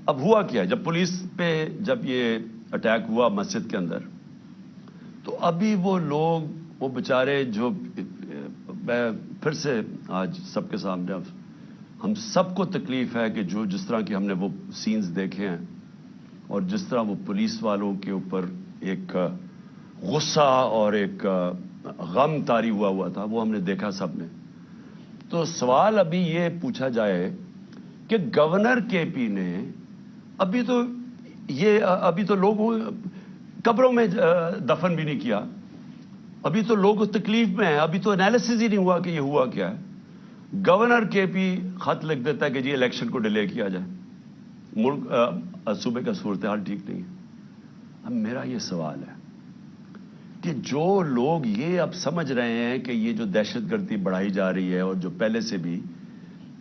اب ہوا کیا ہے، جب پولیس پہ جب یہ اٹیک ہوا مسجد کے اندر، تو ابھی وہ لوگ، وہ بیچارے جو، میں پھر سے آج سب کے سامنے، ہم سب کو تکلیف ہے کہ جو جس طرح کی ہم نے وہ سینز دیکھے ہیں اور جس طرح وہ پولیس والوں کے اوپر ایک غصہ اور ایک غم طاری ہوا تھا، وہ ہم نے دیکھا سب نے. تو سوال ابھی یہ پوچھا جائے کہ گورنر کے پی نے ابھی تو لوگوں قبروں میں دفن بھی نہیں کیا، ابھی تو لوگ تکلیف میں ہیں، ابھی تو انالیسز ہی نہیں ہوا کہ یہ ہوا کیا ہے. گورنر کے پی خط لکھ دیتا ہے کہ جی الیکشن کو ڈیلے کیا جائے، ملک صوبے کا صورتحال ٹھیک نہیں ہے. اب میرا یہ سوال ہے کہ جو لوگ یہ اب سمجھ رہے ہیں کہ یہ جو دہشت گردی بڑھائی جا رہی ہے اور جو پہلے سے بھی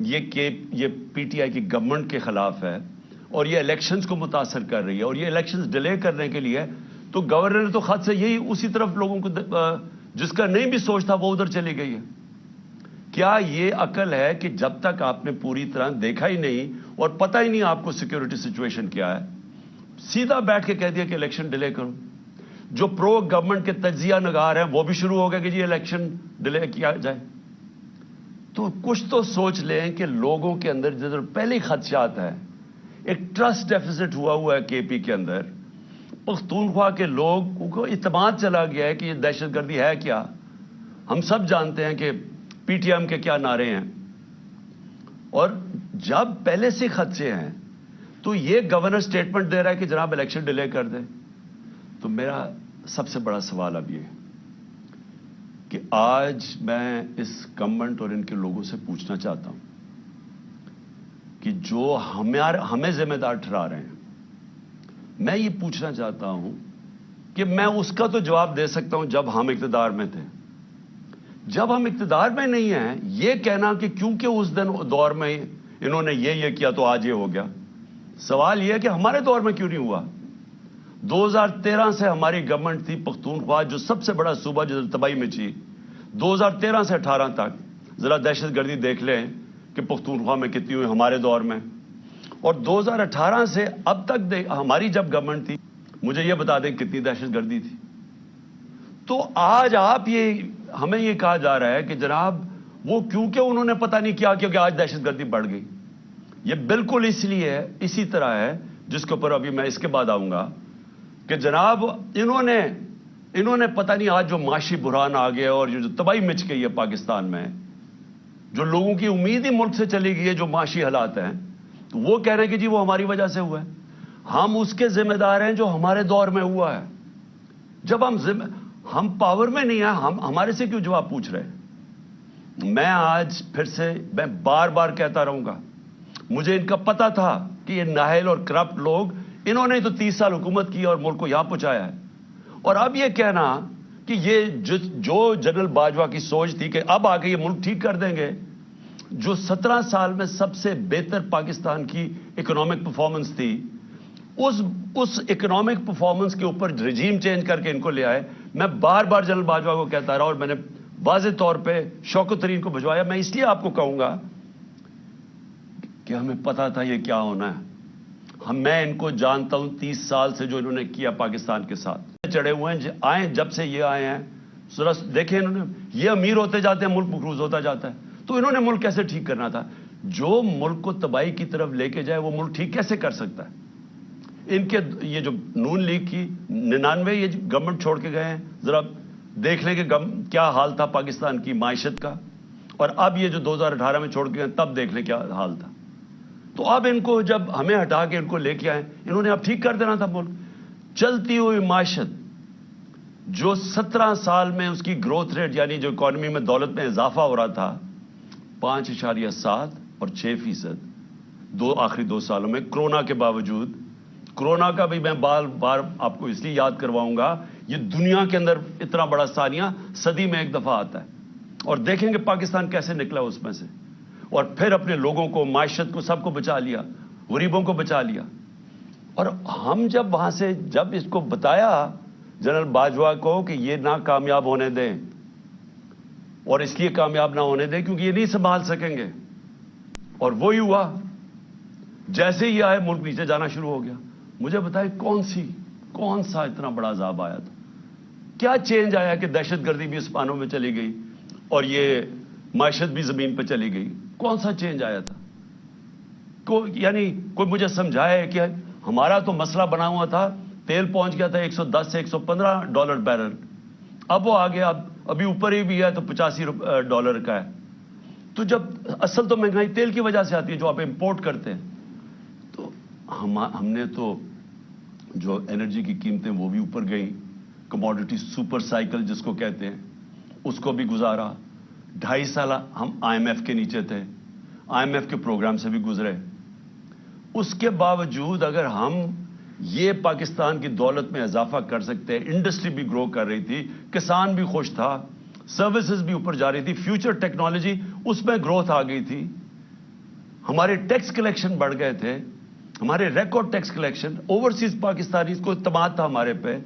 یہ پی ٹی آئی کی گورنمنٹ کے خلاف ہے اور یہ الیکشنز کو متاثر کر رہی ہے اور یہ الیکشنز ڈیلے کرنے کے لیے، تو گورنر نے تو خط سے یہی اسی طرف لوگوں کو، جس کا نہیں بھی سوچ تھا وہ ادھر چلی گئی ہے. کیا یہ عقل ہے کہ جب تک آپ نے پوری طرح دیکھا ہی نہیں اور پتہ ہی نہیں آپ کو سیکیورٹی سچویشن کیا ہے، سیدھا بیٹھ کے کہہ دیا کہ الیکشن ڈیلے کرو؟ جو پرو گورنمنٹ کے تجزیہ نگار ہیں وہ بھی شروع ہو گئے کہ جی الیکشن ڈیلے کیا جائے. تو کچھ تو سوچ لیں کہ لوگوں کے اندر جو پہلے ہی خدشات ہیں، ایک ٹرسٹ ڈیفیسٹ ہوا ہے کے پی کے اندر. پختونخوا کے لوگوں کو اعتماد چلا گیا ہے کہ یہ دہشت گردی ہے کیا. ہم سب جانتے ہیں کہ پی ٹی ایم کے کیا نعرے ہیں، اور جب پہلے سے خدشے ہیں تو یہ گورنر سٹیٹمنٹ دے رہا ہے کہ جناب الیکشن ڈیلے کر دیں. تو میرا سب سے بڑا سوال اب یہ ہے کہ آج میں اس گورنمنٹ اور ان کے لوگوں سے پوچھنا چاہتا ہوں کہ جو ہمیں ذمہ دار ٹھہرا رہے ہیں، میں یہ پوچھنا چاہتا ہوں کہ میں اس کا تو جواب دے سکتا ہوں جب ہم اقتدار میں تھے. جب ہم اقتدار میں نہیں ہیں، یہ کہنا کہ کیونکہ اس دور میں انہوں نے یہ کیا تو آج یہ ہو گیا. سوال یہ ہے کہ ہمارے دور میں کیوں نہیں ہوا؟ 2013 سے ہماری گورنمنٹ تھی پختونخوا، جو سب سے بڑا صوبہ جو تباہی میں تھی. 2013 سے 18 تک ذرا دہشت گردی دیکھ لیں کہ پختونخوا میں کتنی ہوئی ہمارے دور میں، اور 2018 سے اب تک ہماری جب گورنمنٹ تھی، مجھے یہ بتا دیں کتنی دہشت گردی تھی. تو آج ہمیں یہ کہا جا رہا ہے کہ جناب وہ کیونکہ انہوں نے پتہ نہیں کیا کیونکہ آج دہشت گردی بڑھ گئی. یہ بالکل اس لیے ہے، اسی طرح ہے جس کے اوپر ابھی میں اس کے بعد آؤں گا کہ جناب انہوں نے پتہ نہیں آج جو معاشی بحران آ گیا اور جو تباہی مچ گئی ہے پاکستان میں، جو لوگوں کی امید ہی ملک سے چلی گئی ہے، جو معاشی حالات ہیں، تو وہ کہہ رہے ہیں کہ جی وہ ہماری وجہ سے ہوا ہے. ہم اس کے ذمہ دار ہیں جو ہمارے دور میں ہوا ہے. جب ہم پاور میں نہیں ہیں، ہمارے سے کیوں جواب پوچھ رہے ہیں؟ میں آج پھر سے میں بار بار کہتا رہوں گا، مجھے ان کا پتہ تھا کہ یہ نااہل اور کرپٹ لوگ، انہوں نے تو 30 سال حکومت کی اور ملک کو یہاں پہنچایا ہے. اور اب یہ کہنا کہ یہ جو جنرل باجوہ کی سوچ تھی کہ اب آ کے یہ ملک ٹھیک کر دیں گے، جو 17 سال میں سب سے بہتر پاکستان کی اکنامک پرفارمنس تھی، اس اکنامک پرفارمنس کے اوپر رجیم چینج کر کے ان کو لے آئے. میں بار بار جنرل باجوہ کو کہتا رہا اور میں نے واضح طور پہ شوکت ترین کو بھجوایا. میں اس لیے آپ کو کہوں گا کہ ہمیں پتا تھا یہ کیا ہونا ہے. میں ان کو جانتا ہوں 30 سال سے جو انہوں نے کیا پاکستان کے ساتھ چڑھے ہوئے ہیں. جب سے یہ آئے ہیں ذرا دیکھیں، انہوں نے یہ امیر ہوتے جاتے ہیں، ملک مقروض ہوتا جاتا ہے. تو انہوں نے ملک کیسے ٹھیک کرنا تھا؟ جو ملک کو تباہی کی طرف لے کے جائے وہ ملک ٹھیک کیسے کر سکتا ہے؟ ان کے یہ جو نون لیگ کی 99 یہ گورنمنٹ چھوڑ کے گئے ہیں، ذرا دیکھ لیں کہ کیا حال تھا پاکستان کی معیشت کا، اور اب یہ جو 2018 میں چھوڑ کے گئے تب دیکھ لیں کیا حال تھا. تو اب ان کو جب ہمیں ہٹا کے ان کو لے کے آئے، انہوں نے اب ٹھیک کر دینا تھا ملک. چلتی ہوئی معیشت جو 17 سال میں اس کی گروتھ ریٹ، یعنی جو اکانومی میں دولت میں اضافہ ہو رہا تھا 5.7 اور 6%، آخری 2 سالوں میں کرونا کے باوجود. کرونا کا بھی میں بار بار آپ کو اس لیے یاد کرواؤں گا، یہ دنیا کے اندر اتنا بڑا ثانیہ صدی میں ایک دفعہ آتا ہے، اور دیکھیں گے پاکستان کیسے نکلا اس میں سے، اور پھر اپنے لوگوں کو، معیشت کو، سب کو بچا لیا، غریبوں کو بچا لیا. اور ہم جب وہاں سے جب اس کو بتایا جنرل باجوہ کو کہ یہ نہ کامیاب ہونے دیں، اور اس لیے کامیاب نہ ہونے دیں کیونکہ یہ نہیں سنبھال سکیں گے، اور وہی ہوا. جیسے ہی آئے ملک نیچے جانا شروع ہو گیا. مجھے بتائیں کون سا اتنا بڑا عذاب آیا تھا؟ کیا چینج آیا کہ دہشت گردی بھی اسپانوں میں چلی گئی اور یہ معیشت بھی زمین پہ چلی گئی؟ کون سا چینج آیا تھا؟ یعنی کوئی مجھے سمجھائے کہ ہمارا تو مسئلہ بنا ہوا تھا، تیل پہنچ گیا تھا $110 سے $115 بیرل، اب وہ آگے ابھی اوپر ہی بھی ہے تو $85 کا ہے. تو جب اصل تو مہنگائی تیل کی وجہ سے آتی ہے جو آپ امپورٹ کرتے ہیں. تو ہم نے تو جو انرجی کی قیمتیں وہ بھی اوپر گئیں، کموڈٹی سپر سائیکل جس کو کہتے ہیں اس کو بھی گزارا. 2.5 سال ہم IMF کے نیچے تھے، IMF کے پروگرام سے بھی گزرے. اس کے باوجود اگر ہم یہ پاکستان کی دولت میں اضافہ کر سکتے ہیں، انڈسٹری بھی گرو کر رہی تھی، کسان بھی خوش تھا، سروسز بھی اوپر جا رہی تھی، فیوچر ٹیکنالوجی اس میں گروتھ آ گئی تھی، ہمارے ٹیکس کلیکشن بڑھ گئے تھے، ہمارے record tax collection, overseas Pakistani کو اعتماد تھا ہمارے پہ،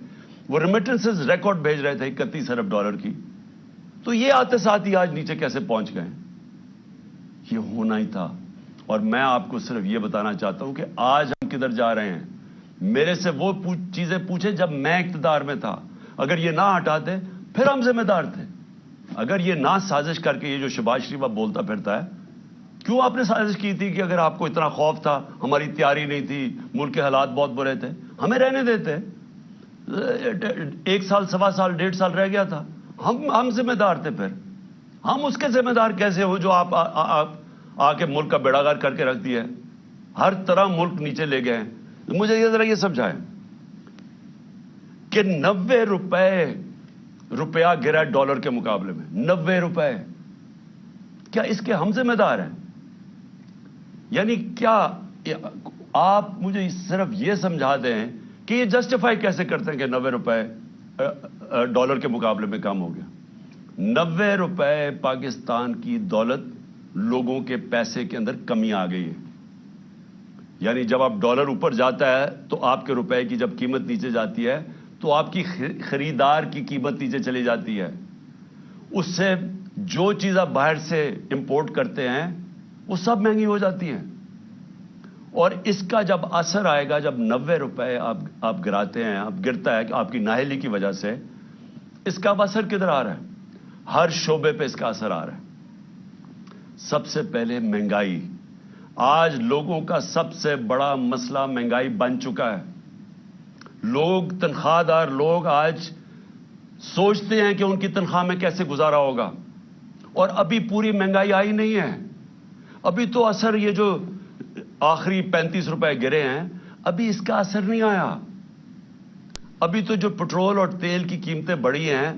وہ ریمیٹنسز ریکارڈ بھیج رہے تھے $31 ارب کی. تو یہ آتے ساتھ ہی آج نیچے کیسے پہنچ گئے؟ یہ ہونا ہی تھا. اور میں آپ کو صرف یہ بتانا چاہتا ہوں کہ آج ہم کدھر جا رہے ہیں. میرے سے وہ چیزیں پوچھیں جب میں اقتدار میں تھا. اگر یہ نہ ہٹاتے پھر ہم ذمہ دار تھے. اگر یہ نہ سازش کر کے یہ جو شہباز شریف اب بولتا پھرتا ہے، کیوں آپ نے سازش کی تھی کہ اگر آپ کو اتنا خوف تھا، ہماری تیاری نہیں تھی، ملک کے حالات بہت برے تھے، ہمیں رہنے دیتے. 1 سال 1.25 سال 1.5 سال رہ گیا تھا، ہم ذمہ دار تھے. پھر ہم اس کے ذمہ دار کیسے ہو جو آپ آ کے ملک کا بیڑا غرق کر کے رکھ دیا ہے، ہر طرح ملک نیچے لے گئے ہیں. مجھے یہ ذرا یہ سمجھائیں کہ 90 روپیہ گرا ڈالر کے مقابلے میں، 90 روپے. کیا اس کے ہم ذمہ دار ہیں؟ یعنی کیا آپ مجھے صرف یہ سمجھا دیں کہ یہ جسٹیفائی کیسے کرتے ہیں کہ 90 روپے ڈالر کے مقابلے میں کم ہو گیا؟ 90 روپے پاکستان کی دولت، لوگوں کے پیسے کے اندر کمی آ گئی ہے. یعنی جب آپ ڈالر اوپر جاتا ہے تو آپ کے روپے کی جب قیمت نیچے جاتی ہے تو آپ کی خریدار کی قیمت نیچے چلی جاتی ہے. اس سے جو چیز آپ باہر سے امپورٹ کرتے ہیں وہ سب مہنگی ہو جاتی ہیں. اور اس کا جب اثر آئے گا، جب 90 روپے آپ گراتے ہیں، آپ گرتا ہے کہ آپ کی نااہلی کی وجہ سے، اس کا اب اثر کدھر آ رہا ہے؟ ہر شعبے پہ اس کا اثر آ رہا ہے. سب سے پہلے مہنگائی. آج لوگوں کا سب سے بڑا مسئلہ مہنگائی بن چکا ہے. لوگ، تنخواہ دار لوگ آج سوچتے ہیں کہ ان کی تنخواہ میں کیسے گزارا ہوگا، اور ابھی پوری مہنگائی آئی نہیں ہے. ابھی تو اثر، یہ جو آخری 35 روپے گرے ہیں، ابھی اس کا اثر نہیں آیا. ابھی تو جو پٹرول اور تیل کی قیمتیں بڑھی ہیں،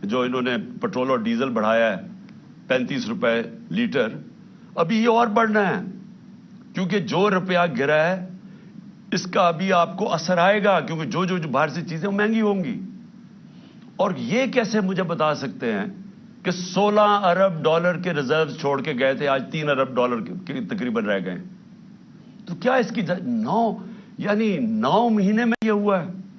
جو انہوں نے پٹرول اور ڈیزل بڑھایا ہے 35 روپے لیٹر، ابھی یہ اور بڑھنا ہے، کیونکہ جو روپیہ گرا ہے اس کا ابھی آپ کو اثر آئے گا، کیونکہ جو باہر سے چیزیں مہنگی ہوں گی. اور یہ کیسے مجھے بتا سکتے ہیں کہ 16 ارب ڈالر کے ریزروز چھوڑ کے گئے تھے، آج 3 ارب ڈالر کے تقریباً رہ گئے؟ تو کیا اس کی 9 مہینے میں یہ ہوا ہے؟